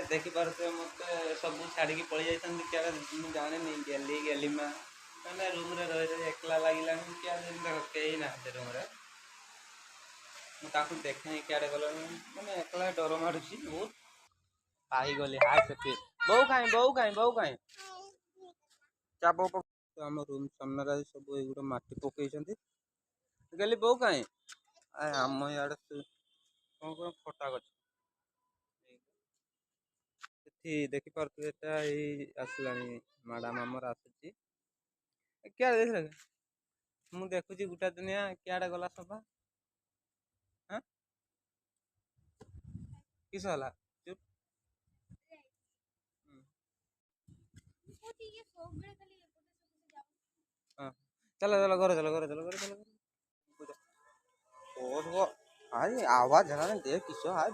ଦେଖିପାରୁଥିବେ ମୋତେ ସବୁ ଛାଡ଼ିକି ପଳେଇ ଯାଇଥାନ୍ତି କିଆଡ଼େ ମୁଁ ଜାଣିନି ଗେଲି ମା ମାନେ ରୁମ୍ରେ ରହି ରହି ଏକଲା ଲାଗିଲାଣି କିଆଡ଼େ ଦେଖ କେହି ନାହାନ୍ତି ରୁମ୍ରେ। ମୁଁ ତାକୁ ଦେଖେଇଁ କିଆଡ଼େ ଗଲାଣି ମାନେ ଏକଲା ଡର ମାଡ଼ୁଛି ବହୁତ। ପାଇଗଲି ହାय ସେଠି ବୋଉ କାଇଁ ଚାପ ଆମ ରୁମ୍ ସାମ୍ନାରେ ଆଜି ସବୁ ଏଇଗୁଡ଼ା ମାଟି ପକେଇଛନ୍ତି। ଗେଲି ବୋଉ କାଇଁ ଆମ ଇଆଡ଼େ କଣ ଫଟା ଗଛ ସେଠି ଦେଖିପାରୁଥିବେ ଏଟା ଏଇ ଆସିଲାଣି ମ୍ୟାଡ଼ାମ୍ ଆମର ଆସୁଛି କିଆଡ଼େ ଦେଖିଲ ମୁଁ ଦେଖୁଛି ଗୋଟା ଦିନିଆ କିଆଡ଼େ ଗଲା ସଫା ହଁ କିସ ହେଲା ଚୁପ୍ हाँ चलो चलो घरे चलो। और वो अरे आवाज है ना दे किसो आज